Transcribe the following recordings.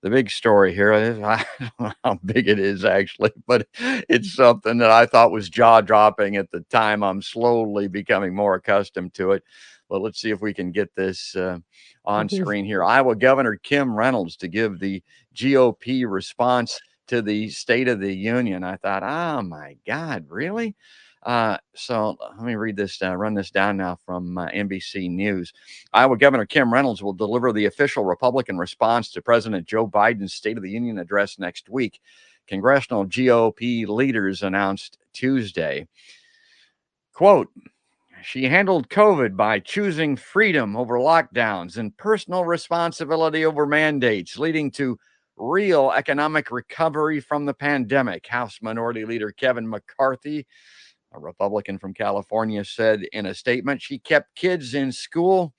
the big story here is I don't know how big it is actually, but it's something that I thought was jaw dropping at the time. I'm slowly becoming more accustomed to it. But let's see if we can get this on Mhm. screen here. Iowa Governor Kim Reynolds to give the GOP response to the State of the Union. I thought, oh my God, really? So let me read this, run this down now from NBC News. Iowa Governor Kim Reynolds will deliver the official Republican response to President Joe Biden's State of the Union address next week. Congressional GOP leaders announced Tuesday. Quote, she handled COVID by choosing freedom over lockdowns and personal responsibility over mandates, leading to real economic recovery from the pandemic. House Minority Leader Kevin McCarthy, a Republican from California, said in a statement she kept kids in school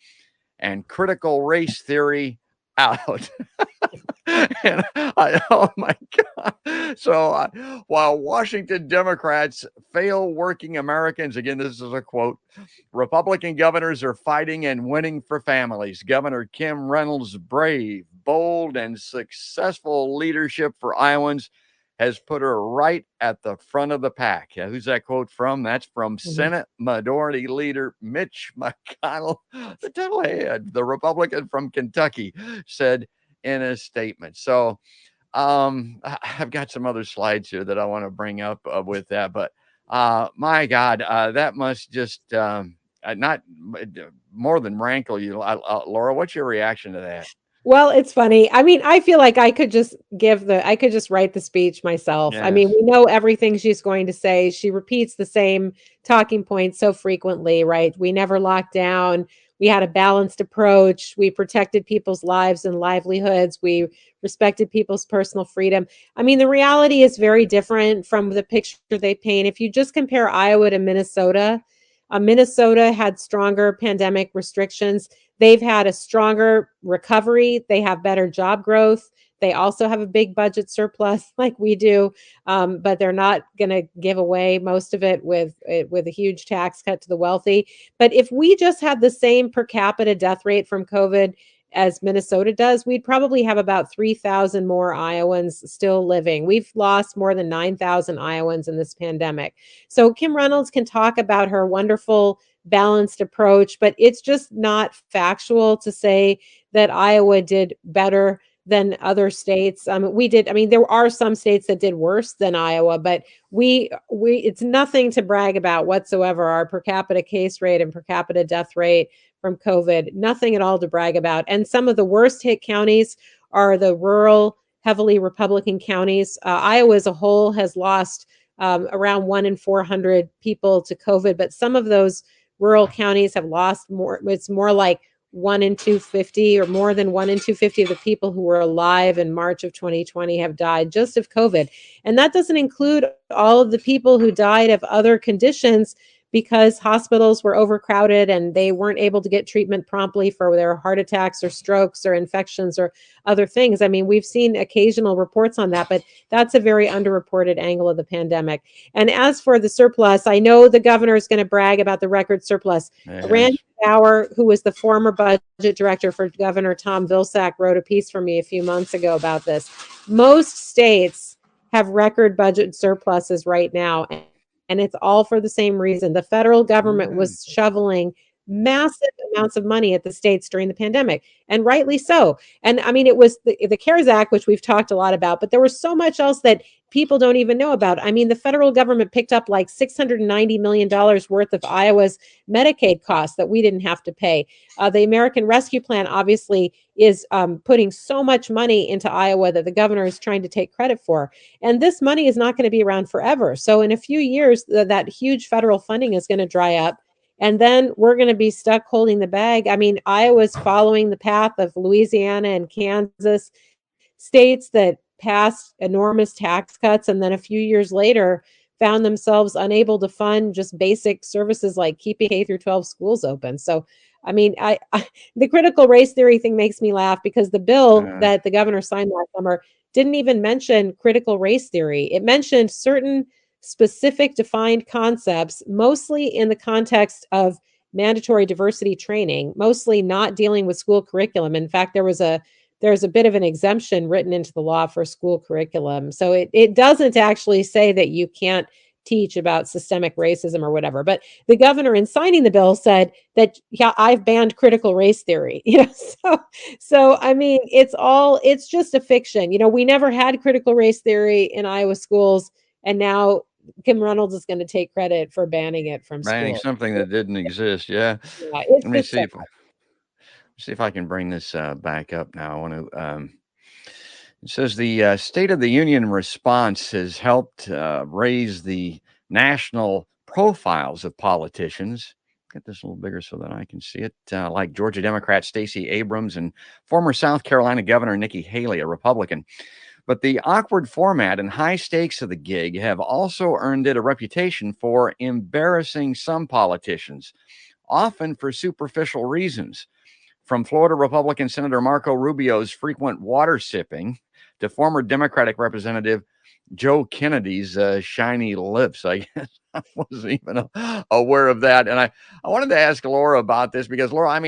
and critical race theory out. And oh my God. So while Washington Democrats fail working Americans, again, this is a quote, Republican governors are fighting and winning for families. Governor Kim Reynolds' brave, bold, and successful leadership for Iowans has put her right at the front of the pack. Yeah, who's that quote from? That's from Mhm. Senate Majority Leader Mitch McConnell, the devil head, the Republican from Kentucky, said in a statement. So I've got some other slides here that I want to bring up with that, but my God, that must just not more than rankle you. Laura, what's your reaction to that? Well, it's funny. I mean, I feel like I could just write the speech myself. I mean, Yes. we know everything she's going to say. She repeats the same talking points so frequently, right? We never locked down. We had a balanced approach. We protected people's lives and livelihoods. We respected people's personal freedom. I mean, the reality is very different from the picture they paint. If you just compare Iowa to Minnesota, Minnesota had stronger pandemic restrictions. They've had a stronger recovery. They have better job growth. They also have a big budget surplus like we do, but they're not going to give away most of it with a huge tax cut to the wealthy. But if we just had the same per capita death rate from COVID as Minnesota does, we'd probably have about 3,000 more Iowans still living. We've lost more than 9,000 Iowans in this pandemic. So Kim Reynolds can talk about her wonderful balanced approach, but it's just not factual to say that Iowa did better than other states. We did. I mean, there are some states that did worse than Iowa, but we it's nothing to brag about whatsoever. Our per capita case rate and per capita death rate from COVID, nothing at all to brag about. And some of the worst hit counties are the rural, heavily Republican counties. Iowa as a whole has lost around 1 in 400 people to COVID, but some of those rural counties have lost more. It's more like 1 in 250 or more than 1 in 250 of the people who were alive in March of 2020 have died just of COVID. And that doesn't include all of the people who died of other conditions because hospitals were overcrowded and they weren't able to get treatment promptly for their heart attacks or strokes or infections or other things. I mean, we've seen occasional reports on that, but that's a very underreported angle of the pandemic. And as for the surplus, I know the governor is going to brag about the record surplus. Yes. Randy Bauer, who was the former budget director for Governor Tom Vilsack, wrote a piece for me a few months ago about this. Most states have record budget surpluses right now, and it's all for the same reason. The federal government Right. was shoveling massive amounts of money at the states during the pandemic, and rightly so. And I mean, it was the CARES Act, which we've talked a lot about, but there was so much else that people don't even know about. I mean, the federal government picked up like $690 million worth of Iowa's Medicaid costs that we didn't have to pay. The American Rescue Plan obviously is putting so much money into Iowa that the governor is trying to take credit for. And this money is not going to be around forever. So in a few years, that huge federal funding is going to dry up. And then we're going to be stuck holding the bag. I mean, Iowa's following the path of Louisiana and Kansas, states that passed enormous tax cuts and then a few years later found themselves unable to fund just basic services like keeping K through 12 schools open. So, I mean, the critical race theory thing makes me laugh because the bill Uh, that the governor signed last summer didn't even mention critical race theory. It mentioned certain specific defined concepts, mostly in the context of mandatory diversity training, mostly not dealing with school curriculum. In fact, there was a there's a bit of an exemption written into the law for school curriculum. So it doesn't actually say that you can't teach about systemic racism or whatever. But the governor, in signing the bill, said that, yeah, I've banned critical race theory. So I mean, it's just a fiction. We never had critical race theory in Iowa schools, and now Kim Reynolds is going to take credit for banning it from Banning school. something that didn't exist. Yeah. Yeah, it's Let me just see so. if I can bring this back up now. I want to. It says the State of the Union response has helped raise the national profiles of politicians. Get this a little bigger so that I can see it. Like Georgia Democrat Stacey Abrams and former South Carolina Governor Nikki Haley, a Republican. But the awkward format and high stakes of the gig have also earned it a reputation for embarrassing some politicians, often for superficial reasons. From Florida Republican Senator Marco Rubio's frequent water sipping to former Democratic Representative Joe Kennedy's shiny lips. I guess I wasn't even aware of that. And I wanted to ask Laura about this because Laura,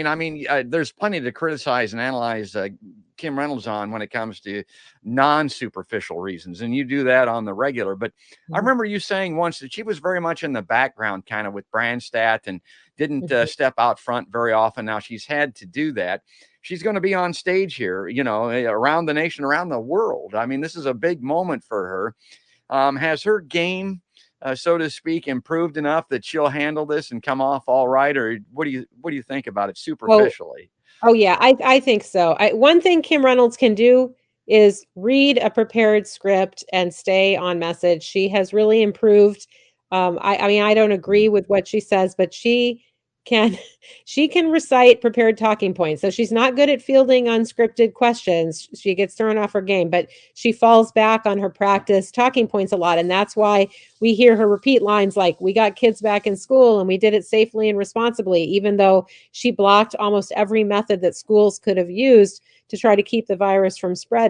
there's plenty to criticize and analyze Kim Reynolds on when it comes to non-superficial reasons. And you do that on the regular. But I remember you saying once that she was very much in the background kind of with Branstad and didn't step out front very often. Now she's had to do that. She's going to be on stage here, around the nation, around the world. I mean, this is a big moment for her. Has her game, so to speak, improved enough that she'll handle this and come off all right? Or what do you think about it Oh, superficially? Oh yeah, I think so. One thing Kim Reynolds can do is read a prepared script and stay on message. She has really improved. I mean, I don't agree with what she says, but can she can recite prepared talking points. So she's not good at fielding unscripted questions. She gets thrown off her game, but she falls back on her practice talking points a lot, and that's why we hear her repeat lines like, "We got kids back in school and we did it safely and responsibly," even though she blocked almost every method that schools could have used to try to keep the virus from spreading.